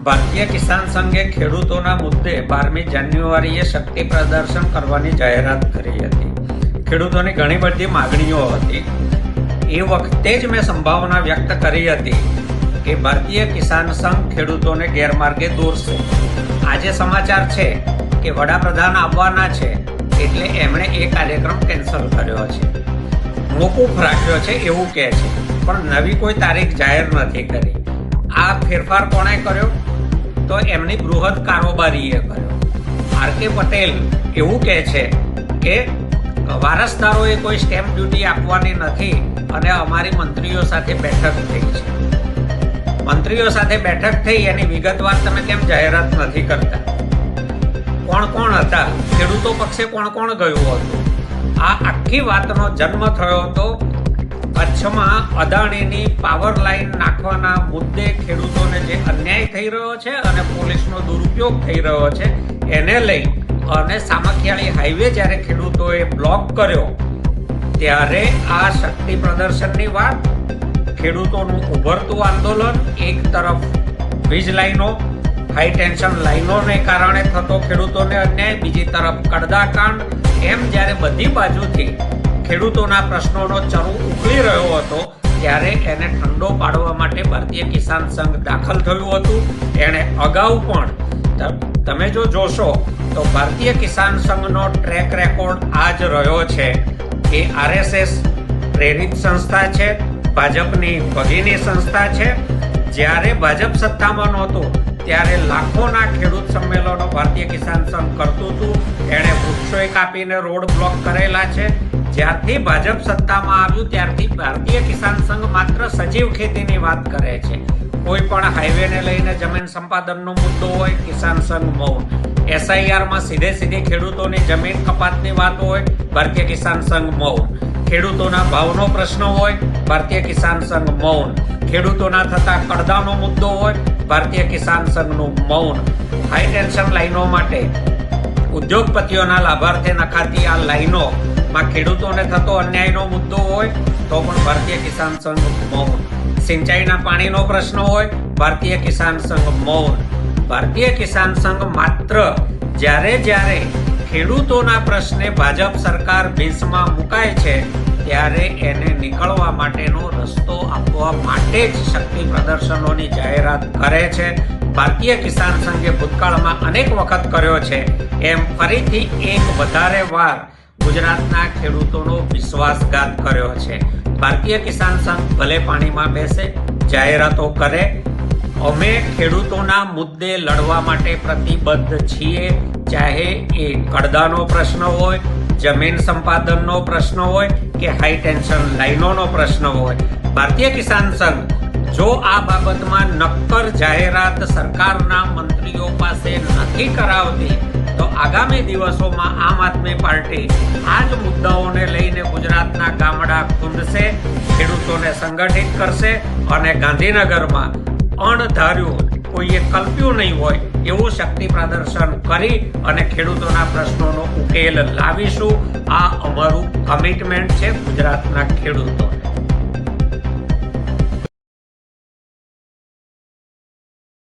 ભારતીય કિસાન સંઘે ખેડૂતોના મુદ્દે 12મી જાન્યુઆરીએ શક્તિ પ્રદર્શન કરવાની જાહેરાત કરી હતી. ખેડૂતોની ઘણી બધી માગણીઓ હતી. એ વખતે જ મેં સંભાવના વ્યક્ત કરી હતી કે ભારતીય કિસાન સંઘ ખેડૂતોને ગેરમાર્ગે દોરશે. આજે સમાચાર છે કે વડાપ્રધાન આવવાના છે એટલે એમણે એ કાર્યક્રમ કેન્સલ કર્યો છે, મોકૂફ રાખ્યો છે એવું કહે છે, પણ નવી કોઈ તારીખ જાહેર નથી કરી. આ ફેરફાર કોણે કર્યો? તો એમની બૃહદ કારોબારીએ કર્યો. આર.કે. પટેલ એવું કહે છે કે વારસદારોએ કોઈ સ્ટેમ્પ ડ્યુટી આપવાની નથી અને અમારી મંત્રીઓ સાથે બેઠક થઈ છે. મંત્રીઓ સાથે બેઠક થઈ એની વિગતવાર તમે કેમ જાહેરાત નથી કરતા? કોણ કોણ હતા? ખેડૂતો પક્ષે કોણ કોણ ગયું હતું? આ આખી વાતનો જન્મ થયો હતો કચ્છમાં અદાણીની પાવર લાઈન નાખવાના મુદ્દે ખેડૂતોને જે અન્યાય થઈ રહ્યો છે અને પોલીસનો દુરુપયોગ થઈ રહ્યો છે એને લઈ અને સામખિયાળી હાઈવે જ્યારે ખેડૂતોએ બ્લોક કર્યો ત્યારે આ શક્તિ પ્રદર્શનની વાત, ખેડૂતોનું ઉભરતું આંદોલન, એક તરફ વીજ લાઈનો, હાઈ ટેન્શન લાઈનોને કારણે થતો ખેડૂતોને અન્યાય, બીજી તરફ કડદાકાંડ, એમ જ્યારે બધી બાજુથી ખેડૂતોના પ્રશ્નોનો ચરુ ઉકળી રહ્યો હતો ત્યારે એને ઠંડો પાડવા માટે ભારતીય કિસાન સંઘ દાખલ થયું હતું. એણે અગાઉ પણ તમે જો જોશો તો ભારતીય કિસાન સંઘનો ટ્રેક રેકોર્ડ આ જ રહ્યો છે કે આરએસએસ પ્રેરિત સંસ્થા છે, ભાજપની ભગીની સંસ્થા છે. જ્યારે ભાજપ સત્તામાં નહોતું ત્યારે લાખોના ખેડૂત સંમેલનો ભારતીય કિસાન સંઘ કરતું હતું. એણે વૃક્ષોએ કાપીને રોડ બ્લોક કરેલા છે. જ્યારથી ભાજપ સત્તામાં આવ્યું ત્યારથી ભારતીય કિસાન સંઘ માત્ર સજીવ ખેતીની વાત કરે છે. કોઈ પણ હાઈવેને લઈને જમીન સંપાદનનો મુદ્દો હોય, કિસાન સંઘ મૌન. એસઆઈઆરમાં સીધી ખેડૂતોની જમીન કપાતની વાત હોય, ભારતીય કિસાન સંઘ મૌન. ખેડૂતોના ભાવનો પ્રશ્ન હોય, ભારતીય કિસાન સંઘ મૌન. ખેડૂતોના થતા કડદાનો મુદ્દો હોય, ભારતીય કિસાન સંઘનું મૌન. હાઈ ટેન્શન લાઈનો માટે ઉદ્યોગપતિઓના લાભાર્થે નખાતી આ લાઈનો માં ખેડૂતોને થતો અન્યાયનો મુદ્દો હોય તો પણ ભારતીય કિસાન સંઘ મૌન. સિંચાઈના પાણીનો પ્રશ્ન હોય, ભારતીય કિસાન સંઘ મૌન. ભારતીય કિસાન સંઘ માત્ર જ્યારે ખેડૂતોના પ્રશ્ને ભાજપ સરકાર ભીંસમાં મુકાય છે ત્યારે એને નીકળવા માટેનો રસ્તો આપવા માટે જ શક્તિ પ્રદર્શનોની જાહેરાત કરે છે. ભારતીય કિસાન સંઘે ભૂતકાળમાં અનેક વખત કર્યો છે, એમ ફરીથી એક વધારે વાર ગુજરાતના ખેડૂતોનો વિશ્વાસઘાત કર્યો છે. ભારતીય કિસાન સંઘ ભલે પાણીમાં બેસે, જાહેરાતો કરે, અમે ખેડૂતોના મુદ્દે લડવા માટે પ્રતિબદ્ધ છીએ. ચાહે એ કડદાનો પ્રશ્ન હોય, જમીન સંપાદનનો પ્રશ્ન હોય કે હાઈ ટેન્શન લાઈનોનો પ્રશ્ન હોય. ભારતીય કિસાન સંઘ જો આ બાબતમાં નક્કર જાહેરાત સરકારના મંત્રીઓ પાસે નથી કરાવતી તો આગામી દિવસોમાં આમ આદમી પાર્ટી આ જ મુદ્દાઓને લઈને ગુજરાતના ગામડા ખૂંદશે, ખેડૂતોને સંગઠિત કરશે અને ગાંધીનગરમાં અણધાર્યું, કોઈએ કલ્પ્યું નહીં હોય એવું શક્તિ પ્રદર્શન કરી અને ખેડૂતોના પ્રશ્નોનો ઉકેલ લાવીશું. આ અમારું કમિટમેન્ટ છે ગુજરાતના ખેડૂતો.